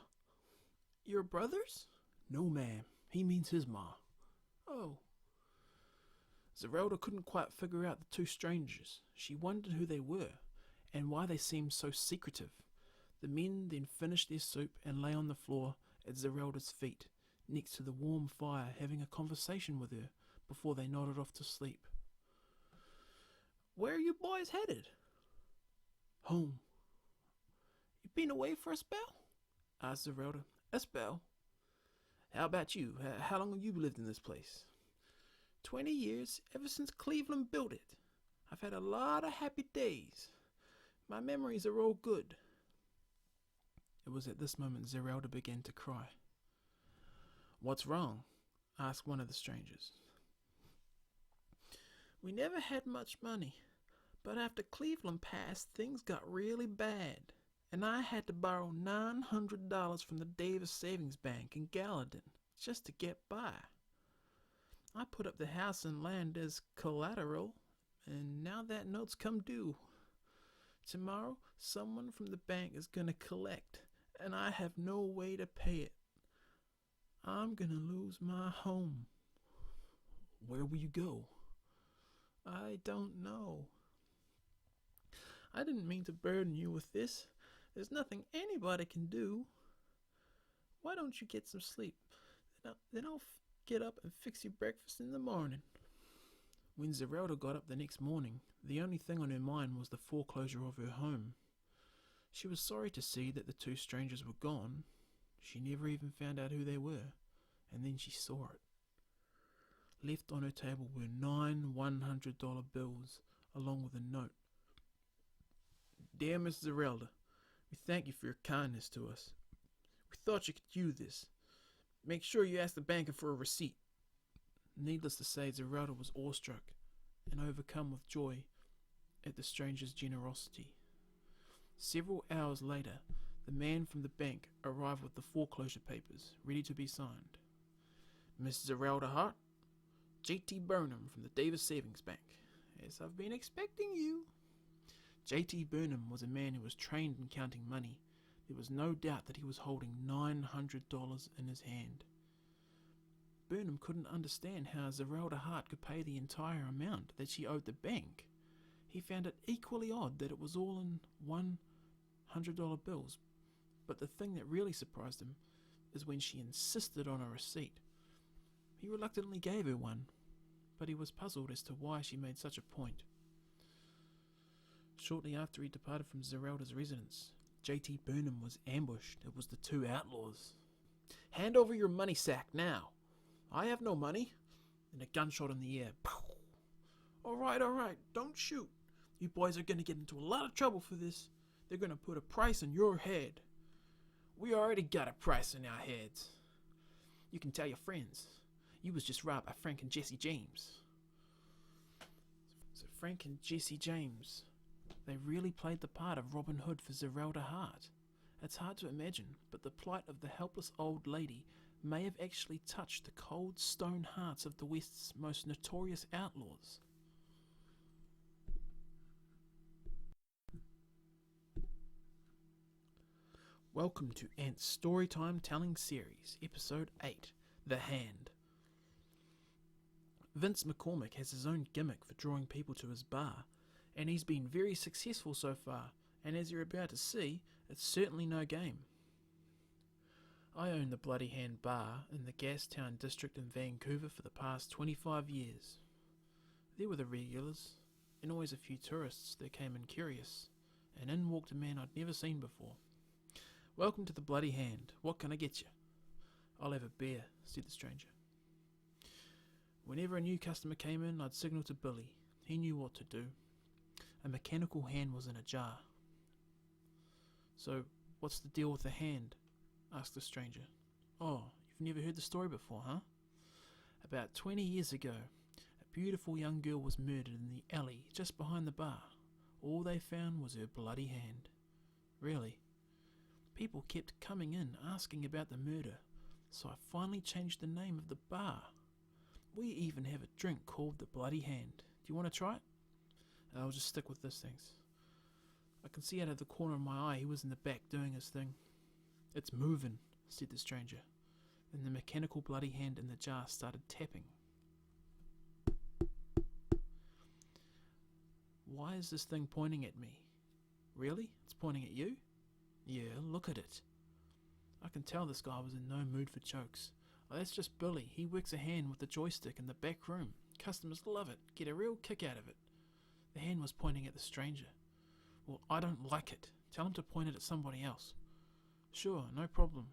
Your brothers? No, ma'am. He means his ma. Oh. Zerelda couldn't quite figure out the two strangers. She wondered who they were, and why they seemed so secretive. The men then finished their soup and lay on the floor at Zerelda's feet, next to the warm fire, having a conversation with her before they nodded off to sleep. Where are you boys headed? Home. You been away for a spell? Asked Zerelda. A spell? How about you? How long have you lived in this place? 20 years, ever since Cleveland built it. I've had a lot of happy days. My memories are all good. It was at this moment Zerelda began to cry. What's wrong? Asked one of the strangers. We never had much money, but after Cleveland passed, things got really bad, and I had to borrow $900 from the Davis Savings Bank in Gallatin just to get by. I put up the house and land as collateral, and now that note's come due. Tomorrow, someone from the bank is going to collect, and I have no way to pay it. I'm going to lose my home. Where will you go? I don't know. I didn't mean to burden you with this. There's nothing anybody can do. Why don't you get some sleep? Then I'll get up and fix you breakfast in the morning. When Zerelda got up the next morning, the only thing on her mind was the foreclosure of her home. She was sorry to see that the two strangers were gone. She never even found out who they were, and then she saw it. Left on her table were 9 $100 bills, along with a note. Dear Miss Zerelda, we thank you for your kindness to us. We thought you could use this. Make sure you ask the banker for a receipt. Needless to say, Zerelda was awestruck and overcome with joy at the stranger's generosity. Several hours later, the man from the bank arrived with the foreclosure papers, ready to be signed. Miss Zerelda Hart, J.T. Burnham from the Davis Savings Bank. Yes, I've been expecting you. J.T. Burnham was a man who was trained in counting money. There was no doubt that he was holding $900 in his hand. Burnham couldn't understand how Zerelda Hart could pay the entire amount that she owed the bank. He found it equally odd that it was all in $100 bills. But the thing that really surprised him is when she insisted on a receipt. He reluctantly gave her one, but he was puzzled as to why she made such a point. Shortly after he departed from Zerelda's residence, J.T. Burnham was ambushed. It was the two outlaws. Hand over your money sack now. I have no money. And a gunshot in the air. Pow! All right, don't shoot. You boys are going to get into a lot of trouble for this. They're going to put a price on your head. We already got a price on our heads. You can tell your friends. You was just robbed by Frank and Jesse James. So Frank and Jesse James, they really played the part of Robin Hood for Zerelda Hart. It's hard to imagine, but the plight of the helpless old lady may have actually touched the cold stone hearts of the West's most notorious outlaws. Welcome to Ant's Storytime Telling Series, Episode 8, The Hand. Vince McCormick has his own gimmick for drawing people to his bar, and he's been very successful so far, and as you're about to see, it's certainly no game. I own the Bloody Hand Bar in the Gastown district in Vancouver for the past 25 years. There were the regulars, and always a few tourists that came in curious, and in walked a man I'd never seen before. "Welcome to the Bloody Hand. What can I get you?" "I'll have a beer," said the stranger. Whenever a new customer came in, I'd signal to Billy. He knew what to do. A mechanical hand was in a jar. "So, what's the deal with the hand?" asked the stranger. "Oh, you've never heard the story before, huh? About 20 years ago, a beautiful young girl was murdered in the alley just behind the bar. All they found was her bloody hand." "Really?" "People kept coming in asking about the murder, so I finally changed the name of the bar. We even have a drink called the Bloody Hand. Do you want to try it?" "I'll just stick with this, thanks." I can see out of the corner of my eye he was in the back doing his thing. "It's moving," said the stranger. Then the mechanical bloody hand in the jar started tapping. "Why is this thing pointing at me?" "Really? It's pointing at you?" "Yeah, look at it." I can tell this guy was in no mood for jokes. "Oh, that's just Billy. He works a hand with the joystick in the back room. Customers love it, get a real kick out of it." The hand was pointing at the stranger. "Well, I don't like it. Tell him to point it at somebody else." "Sure, no problem."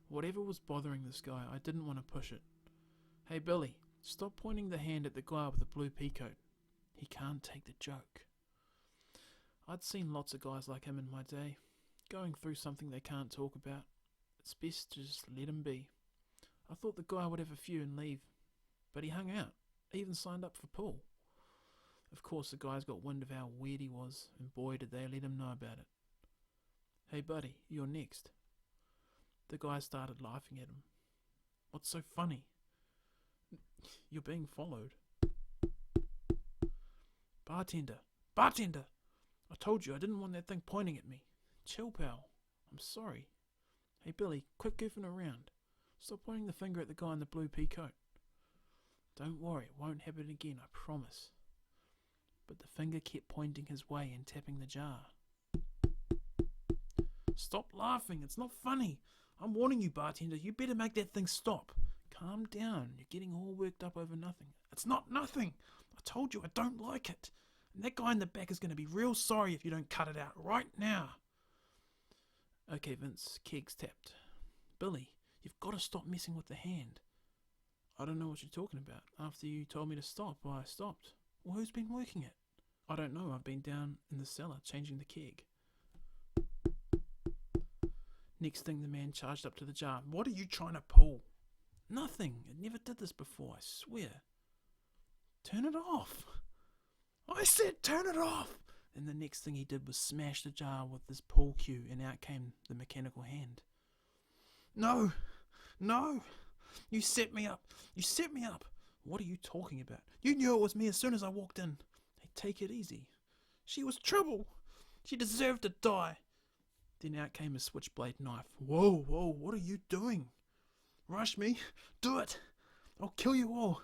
Whatever was bothering this guy, I didn't want to push it. "Hey Billy, stop pointing the hand at the guy with the blue peacoat. He can't take the joke." I'd seen lots of guys like him in my day, going through something they can't talk about. It's best to just let him be. I thought the guy would have a few and leave, but he hung out, even signed up for pool. Of course the guys got wind of how weird he was, and boy did they let him know about it. "Hey buddy, you're next." The guy started laughing at him. "What's so funny?" "You're being followed." Bartender! Bartender! I told you I didn't want that thing pointing at me." "Chill, pal. I'm sorry." "Hey Billy, quit goofing around. Stop pointing the finger at the guy in the blue peacoat." "Don't worry, it won't happen again, I promise." But the finger kept pointing his way and tapping the jar. "Stop laughing, it's not funny. I'm warning you, bartender, you better make that thing stop." "Calm down, you're getting all worked up over nothing." "It's not nothing. I told you I don't like it. And that guy in the back is going to be real sorry if you don't cut it out right now." "Okay, Vince," Kegs tapped. "Billy, you've got to stop messing with the hand." "I don't know what you're talking about. After you told me to stop, I stopped." "Well, who's been working it?" "I don't know. I've been down in the cellar changing the keg." Next thing, the man charged up to the jar. "What are you trying to pull?" "Nothing. It never did this before, I swear." "Turn it off." "I said turn it off." And the next thing he did was smash the jar with this pull cue, and out came the mechanical hand. No, you set me up. You set me up." "What are you talking about? You knew it was me as soon as I walked in." "Hey, take it easy." "She was trouble. She deserved to die." Then out came a switchblade knife. Whoa, what are you doing?" "Rush me? Do it. I'll kill you all.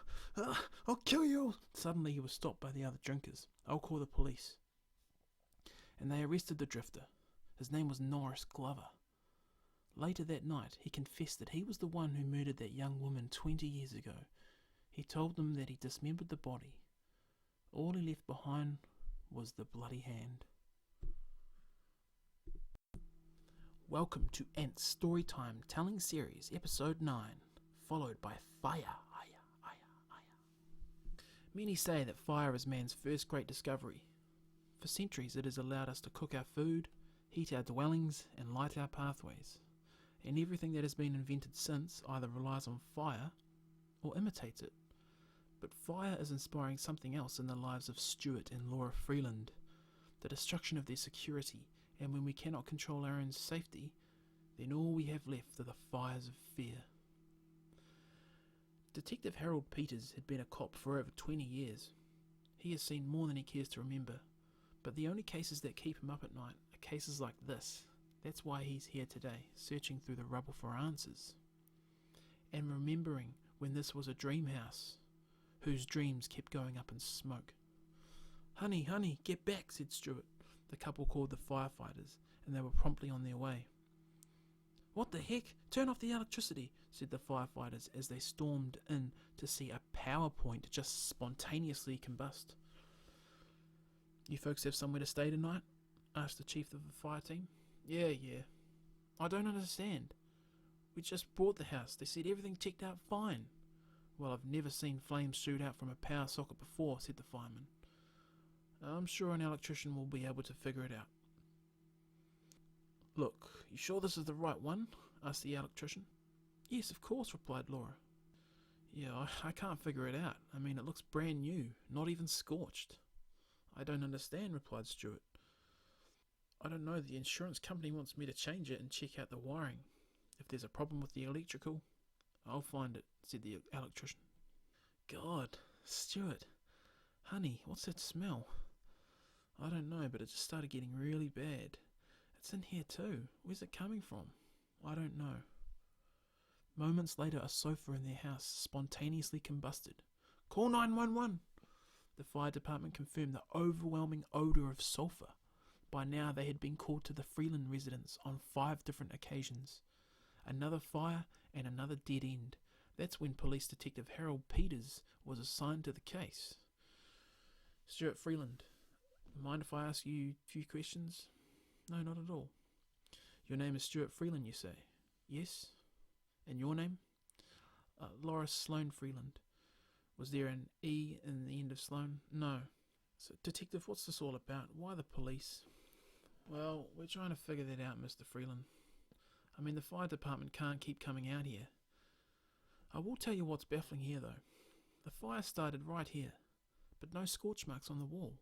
I'll kill you all." Suddenly he was stopped by the other drinkers. "I'll call the police." And they arrested the drifter. His name was Norris Glover. Later that night, he confessed that he was the one who murdered that young woman 20 years ago. He told them that he dismembered the body. All he left behind was the bloody hand. Welcome to Ant's Storytime Telling Series, Episode 9, followed by Fire. Many say that fire is man's first great discovery. For centuries it has allowed us to cook our food, heat our dwellings, and light our pathways. And everything that has been invented since either relies on fire or imitates it. But fire is inspiring something else in the lives of Stuart and Laura Freeland. The destruction of their security And when we cannot control our own safety, then all we have left are the fires of fear. Detective Harold Peters had been a cop for over 20 years. He has seen more than he cares to remember, but the only cases that keep him up at night are cases like this. That's why he's here today, searching through the rubble for answers. And remembering when this was a dream house, whose dreams kept going up in smoke. Honey, get back, said Stuart. The couple called the firefighters, and they were promptly on their way. What the heck? Turn off the electricity, said the firefighters as they stormed in to see a power point just spontaneously combust. You folks have somewhere to stay tonight? Asked the chief of the fire team. Yeah. I don't understand. We just bought the house. They said everything checked out fine. Well, I've never seen flames shoot out from a power socket before, said the fireman. I'm sure an electrician will be able to figure it out. Look, you sure this is the right one? Asked the electrician. Yes, of course, replied Laura. Yeah, I can't figure it out. I mean, it looks brand new, not even scorched. I don't understand, replied Stuart. I don't know, the insurance company wants me to change it and check out the wiring. If there's a problem with the electrical, I'll find it, said the electrician. God, Stuart, honey, what's that smell? I don't know, but it just started getting really bad. It's in here too. Where's it coming from? I don't know. Moments later, a sofa in their house spontaneously combusted. Call 911! The fire department confirmed the overwhelming odour of sulphur. By now, they had been called to the Freeland residence on 5 different occasions. Another fire and another dead end. That's when Police Detective Harold Peters was assigned to the case. Stuart Freeland, mind if I ask you a few questions? No, not at all. Your name is Stuart Freeland, you say? Yes. And your name? Laura Sloane Freeland. Was there an E in the end of Sloane? No. So, Detective, what's this all about? Why the police? Well, we're trying to figure that out, Mr. Freeland. I mean, the fire department can't keep coming out here. I will tell you what's baffling here, though. The fire started right here, but no scorch marks on the wall.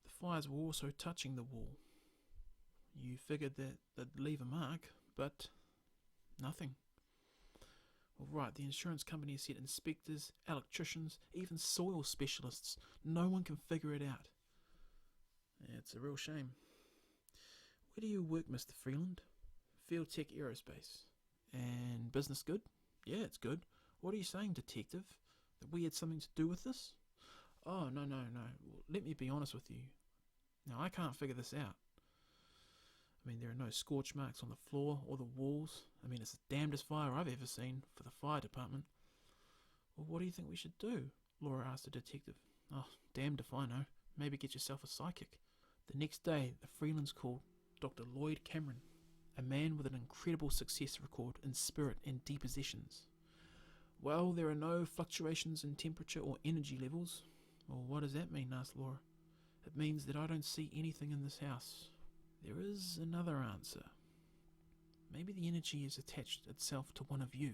The fires were also touching the wall. You figured that they'd leave a mark, but nothing. All right, the insurance company has said inspectors, electricians, even soil specialists. No one can figure it out. Yeah, it's a real shame. Where do you work, Mr. Freeland? Field Tech Aerospace. And business good? Yeah, it's good. What are you saying, detective? That we had something to do with this? Oh, no. Let me be honest with you. Now, I can't figure this out. I mean, there are no scorch marks on the floor or the walls. I mean, it's the damnedest fire I've ever seen for the fire department. Well, what do you think we should do? Laura asked the detective. Oh, damned if I know. Maybe get yourself a psychic. The next day, the Freelands called Dr. Lloyd Cameron, a man with an incredible success record in spirit and depositions. Well, there are no fluctuations in temperature or energy levels. Well, what does that mean? Asked Laura. It means that I don't see anything in this house. There is another answer. Maybe the energy has attached itself to one of you.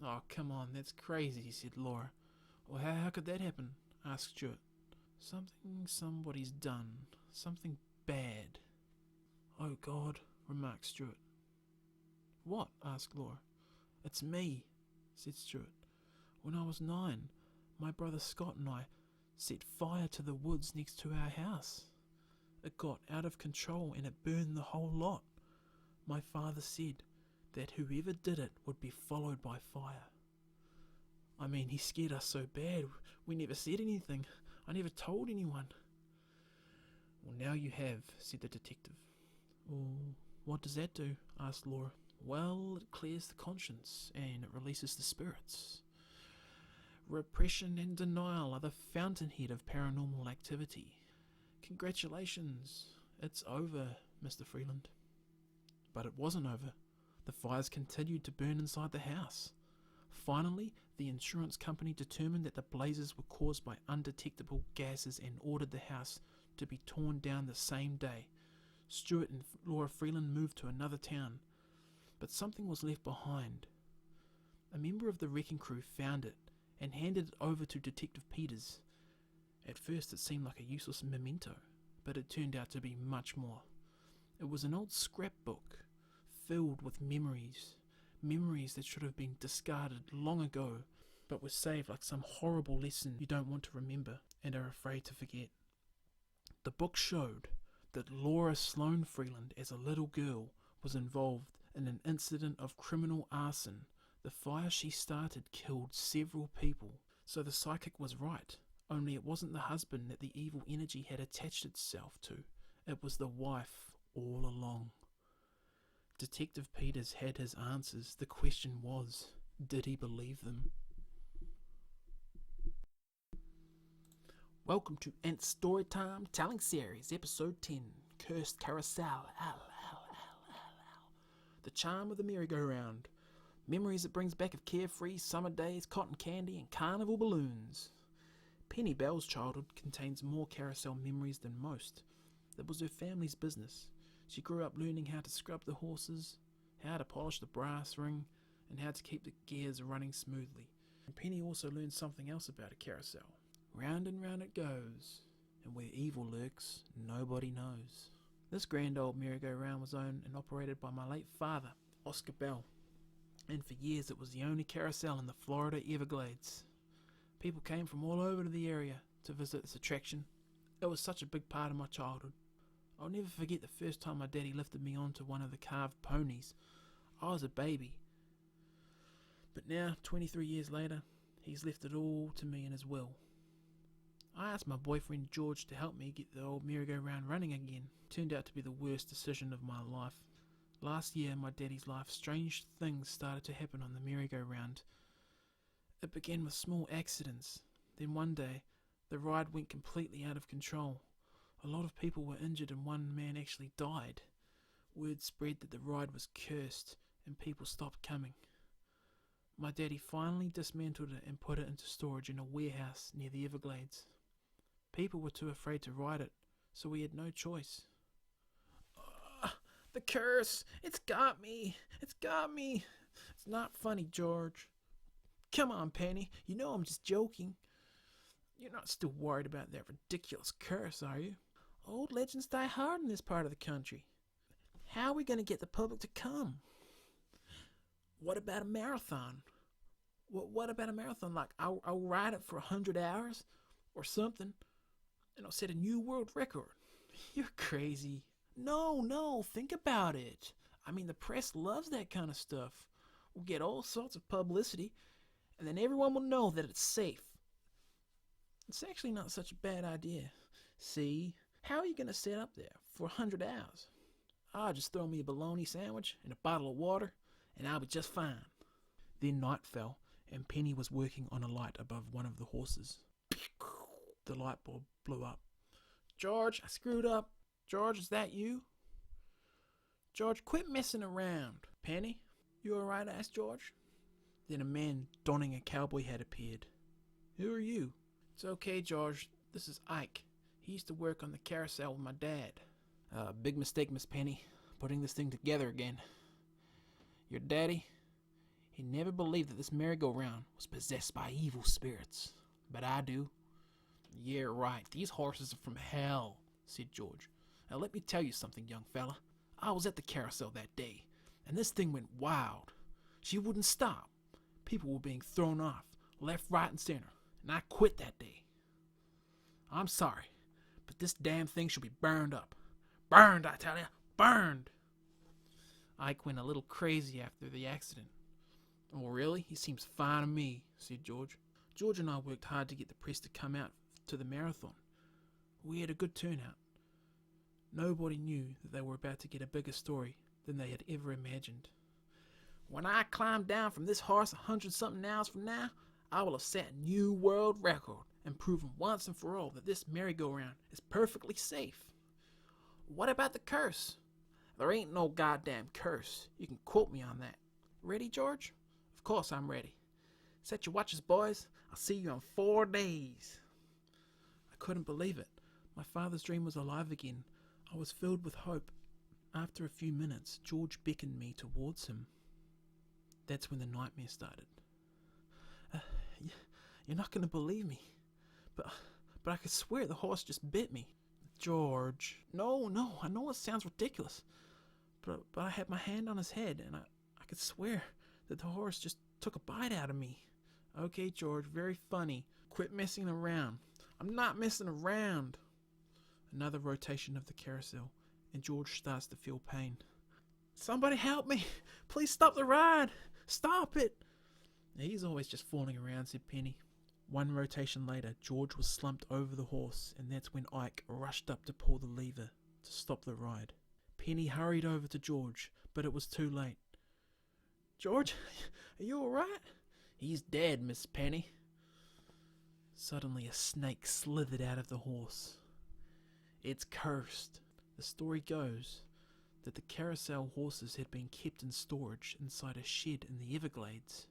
Oh, come on, that's crazy, said Laura. Well, how could that happen? Asked Stuart. Something somebody's done. Something bad. Oh, God, remarked Stuart. What? Asked Laura. It's me, said Stuart. When I was 9, my brother Scott and I set fire to the woods next to our house. It got out of control and it burned the whole lot. My father said that whoever did it would be followed by fire. I mean, he scared us so bad, we never said anything. I never told anyone. Well, now you have, said the detective. Well, what does that do? Asked Laura. Well, it clears the conscience and it releases the spirits. Repression and denial are the fountainhead of paranormal activity. Congratulations, it's over, Mr. Freeland. But it wasn't over. The fires continued to burn inside the house. Finally, the insurance company determined that the blazes were caused by undetectable gases and ordered the house to be torn down the same day. Stuart and Laura Freeland moved to another town, but something was left behind. A member of the wrecking crew found it and handed it over to Detective Peters. At first it seemed like a useless memento, but it turned out to be much more. It was an old scrapbook filled with memories that should have been discarded long ago, but were saved like some horrible lesson you don't want to remember and are afraid to forget. The book showed that Laura Sloane Freeland, as a little girl, was involved in an incident of criminal arson. The fire she started killed several people, so the psychic was right, only it wasn't the husband that the evil energy had attached itself to. It was the wife all along. Detective Peters had his answers. The question was, did he believe them? Welcome to Ant's Storytime Telling Series, Episode 10, Cursed Carousel. The charm of the merry-go-round. Memories it brings back of carefree summer days, cotton candy, and carnival balloons. Penny Bell's childhood contains more carousel memories than most. It was her family's business. She grew up learning how to scrub the horses, how to polish the brass ring, and how to keep the gears running smoothly. And Penny also learned something else about a carousel. Round and round it goes, and where evil lurks, nobody knows. This grand old merry-go-round was owned and operated by my late father, Oscar Bell, and for years it was the only carousel in the Florida Everglades. People came from all over to the area to visit this attraction. It was such a big part of my childhood. I'll never forget the first time my daddy lifted me onto one of the carved ponies. I was a baby. But now, 23 years later, he's left it all to me in his will. I asked my boyfriend George to help me get the old merry-go-round running again. Turned out to be the worst decision of my life. Last year in my daddy's life, strange things started to happen on the merry-go-round. It began with small accidents. Then one day, the ride went completely out of control. A lot of people were injured and one man actually died. Word spread that the ride was cursed and people stopped coming. My daddy finally dismantled it and put it into storage in a warehouse near the Everglades. People were too afraid to ride it, so we had no choice. The curse! It's got me! It's got me! It's not funny, George. Come on, Penny. You know I'm just joking. You're not still worried about that ridiculous curse, are you? Old legends die hard in this part of the country. How are we going to get the public to come? What about a marathon? What about a marathon? Like, I'll ride it for 100 hours or something, and I'll set a new world record. You're crazy. No, think about it. I mean, the press loves that kind of stuff. We'll get all sorts of publicity, and then everyone will know that it's safe. It's actually not such a bad idea. See? How are you going to sit up there for 100 hours? Just throw me a bologna sandwich and a bottle of water, and I'll be just fine. Then night fell, and Penny was working on a light above one of the horses. The light bulb blew up. George, I screwed up. George, is that you? George, quit messing around. Penny, you alright? Asked George. Then a man donning a cowboy hat appeared. Who are you? It's okay, George. This is Ike. He used to work on the carousel with my dad. Big mistake, Miss Penny, putting this thing together again. Your daddy, he never believed that this merry-go-round was possessed by evil spirits. But I do. Yeah, right. These horses are from hell, said George. Now let me tell you something, young fella. I was at the carousel that day, and this thing went wild. She wouldn't stop. People were being thrown off, left, right, and center, and I quit that day. I'm sorry, but this damn thing should be burned up. Burned, I tell you, burned. Ike went a little crazy after the accident. Oh, really? He seems fine to me, said George. George and I worked hard to get the press to come out to the marathon. We had a good turnout. Nobody knew that they were about to get a bigger story than they had ever imagined. When I climb down from this horse 100-something hours from now, I will have set a new world record and proven once and for all that this merry-go-round is perfectly safe. What about the curse? There ain't no goddamn curse. You can quote me on that. Ready, George? Of course I'm ready. Set your watches, boys. I'll see you in 4 days. I couldn't believe it. My father's dream was alive again. I was filled with hope. After a few minutes, George beckoned me towards him. That's when the nightmare started. You're not going to believe me, but I could swear the horse just bit me. George. No, I know it sounds ridiculous, but I had my hand on his head, and I could swear that the horse just took a bite out of me. Okay, George, very funny. Quit messing around. I'm not messing around. Another rotation of the carousel, and George starts to feel pain. Somebody help me. Please stop the ride. Stop it. He's always just fooling around, said Penny. One rotation later, George was slumped over the horse, and that's when Ike rushed up to pull the lever to stop the ride. Penny hurried over to George, but it was too late. George, are you all right? He's dead, Miss Penny. Suddenly a snake slithered out of the horse. It's cursed. The story goes that the carousel horses had been kept in storage inside a shed in the Everglades,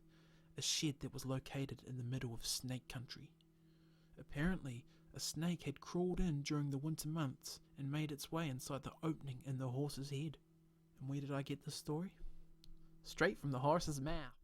a shed that was located in the middle of snake country. Apparently, a snake had crawled in during the winter months and made its way inside the opening in the horse's head. And where did I get this story? Straight from the horse's mouth.